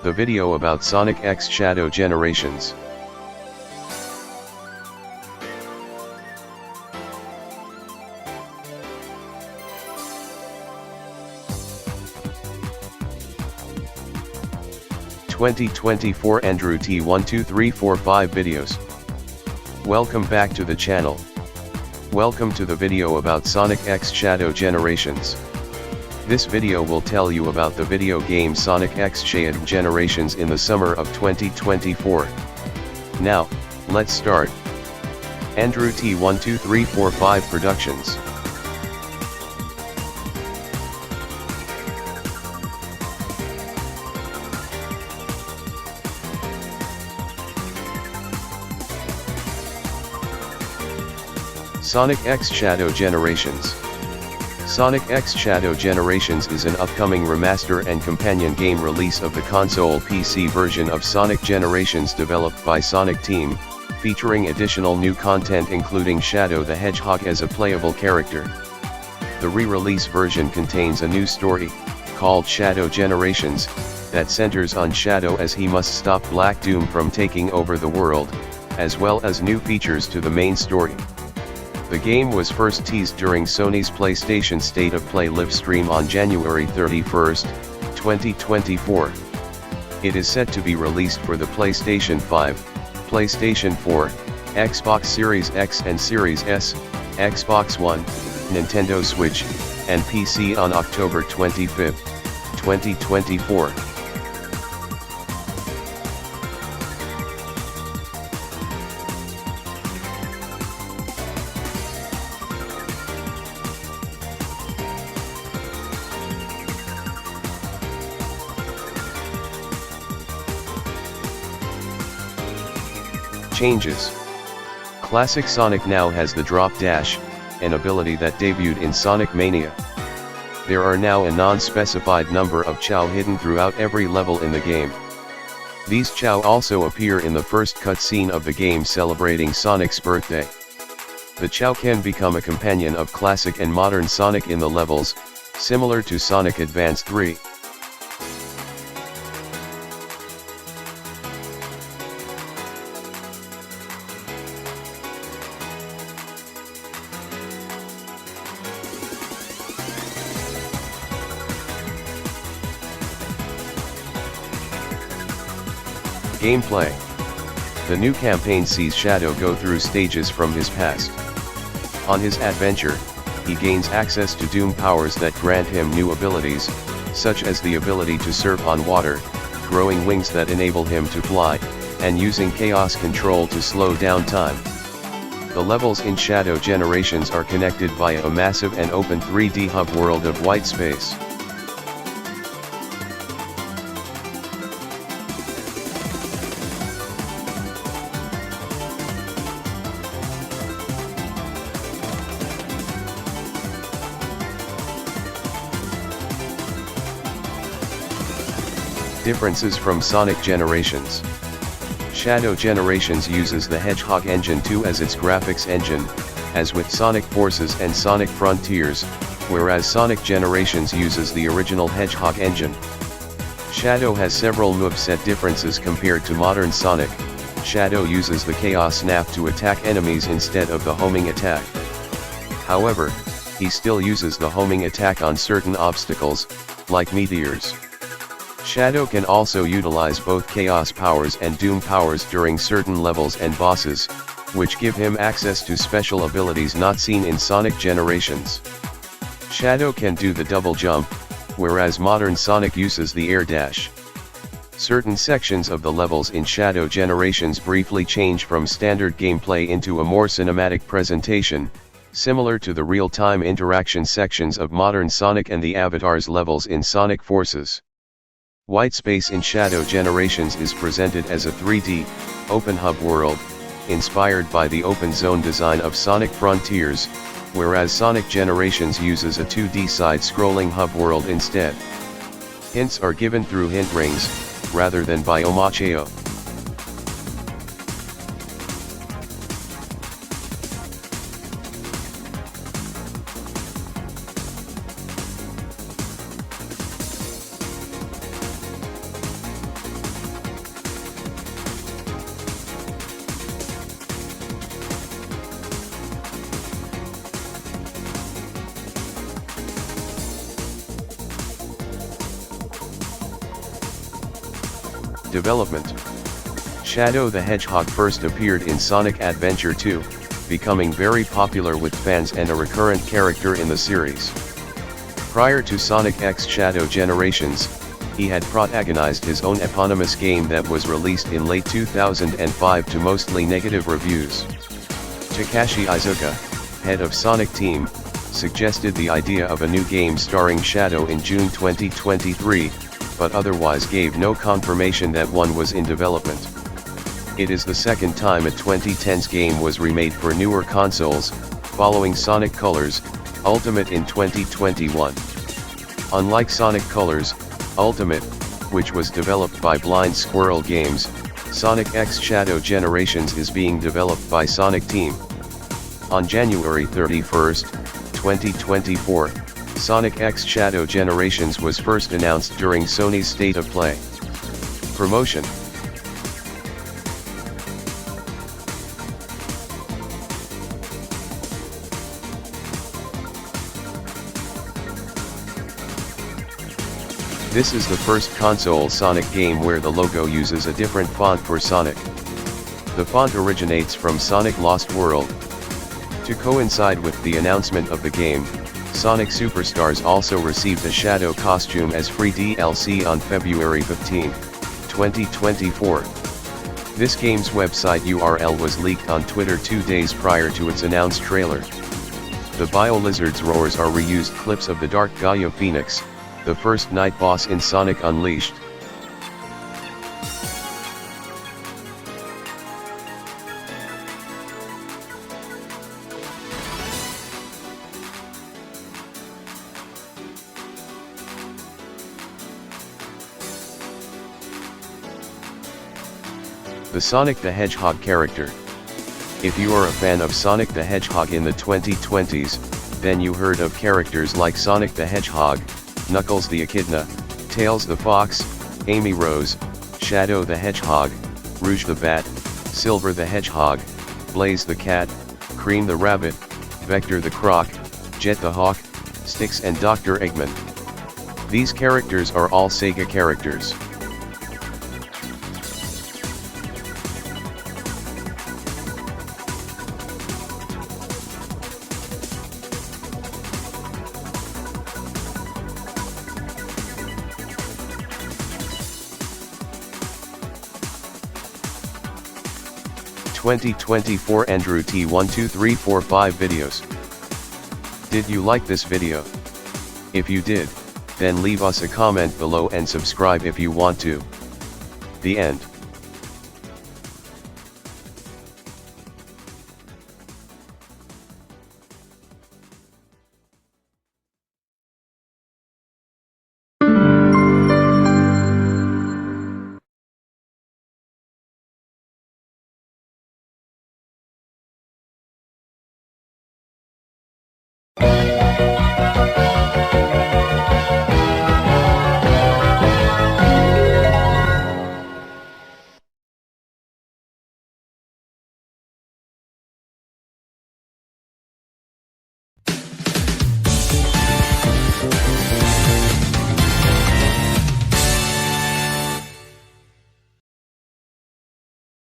The video about Sonic X Shadow Generations. (2024) Andrew T12345 videos. Welcome back to the channel. Welcome to the video about Sonic X Shadow Generations. This video will tell you about the video game Sonic X Shadow Generations in the summer of 2024. Now, let's start. Andrew T12345 Productions. Sonic X Shadow Generations. Sonic X Shadow Generations is an upcoming remaster and companion game release of the console PC version of Sonic Generations developed by Sonic Team, featuring additional new content including Shadow the Hedgehog as a playable character. The re-release version contains a new story, called Shadow Generations, that centers on Shadow as he must stop Black Doom from taking over the world, as well as new features to the main story. The game was first teased during Sony's PlayStation State of Play live stream on January 31, 2024. It is set to be released for the PlayStation 5, PlayStation 4, Xbox Series X and Series S, Xbox One, Nintendo Switch, and PC on October 25, 2024. Changes. Classic Sonic now has the Drop Dash, an ability that debuted in Sonic Mania. There are now a non-specified number of Chao hidden throughout every level in the game. These Chao also appear in the first cutscene of the game celebrating Sonic's birthday. The Chao can become a companion of classic and modern Sonic in the levels, similar to Sonic Advance 3. Gameplay. The new campaign sees Shadow go through stages from his past. On his adventure, he gains access to Doom powers that grant him new abilities, such as the ability to surf on water, growing wings that enable him to fly, and using Chaos Control to slow down time. The levels in Shadow Generations are connected via a massive and open 3D hub world of white space. Differences from Sonic Generations. Shadow Generations uses the Hedgehog Engine 2 as its graphics engine, as with Sonic Forces and Sonic Frontiers, whereas Sonic Generations uses the original Hedgehog engine. Shadow has several moveset differences compared to modern Sonic. Shadow uses the Chaos Snap to attack enemies instead of the homing attack. However, he still uses the homing attack on certain obstacles, like meteors. Shadow can also utilize both Chaos powers and Doom powers during certain levels and bosses, which give him access to special abilities not seen in Sonic Generations. Shadow can do the double jump, whereas modern Sonic uses the air dash. Certain sections of the levels in Shadow Generations briefly change from standard gameplay into a more cinematic presentation, similar to the real-time interaction sections of modern Sonic and the Avatars levels in Sonic Forces. White space in Shadow Generations is presented as a 3D, open hub world, inspired by the open zone design of Sonic Frontiers, whereas Sonic Generations uses a 2D side-scrolling hub world instead. Hints are given through hint rings, rather than by Omocheo. Development. Shadow the Hedgehog first appeared in Sonic Adventure 2, becoming very popular with fans and a recurrent character in the series. Prior to Sonic X Shadow Generations, he had protagonized his own eponymous game that was released in late 2005 to mostly negative reviews. Takashi Iizuka, head of Sonic Team, suggested the idea of a new game starring Shadow in June 2023, but otherwise gave no confirmation that one was in development. It is the second time a 2010s game was remade for newer consoles, following Sonic Colors, Ultimate in 2021. Unlike Sonic Colors, Ultimate, which was developed by Blind Squirrel Games, Sonic X Shadow Generations is being developed by Sonic Team. On January 31, 2024, Sonic X Shadow Generations was first announced during Sony's State of Play promotion. This is the first console Sonic game where the logo uses a different font for Sonic. The font originates from Sonic Lost World. To coincide with the announcement of the game, Sonic Superstars also received a Shadow costume as free DLC on February 15, 2024. This game's website URL was leaked on Twitter 2 days prior to its announced trailer. The BioLizard's roars are reused clips of the Dark Gaia Phoenix, the first night boss in Sonic Unleashed. The Sonic the Hedgehog character. If you are a fan of Sonic the Hedgehog in the 2020s, then you heard of characters like Sonic the Hedgehog, Knuckles the Echidna, Tails the Fox, Amy Rose, Shadow the Hedgehog, Rouge the Bat, Silver the Hedgehog, Blaze the Cat, Cream the Rabbit, Vector the Croc, Jet the Hawk, Styx and Dr. Eggman. These characters are all Sega characters. (2024) Andrew T12345 videos. Did you like this video? If you did, then leave us a comment below and subscribe if you want to. The end.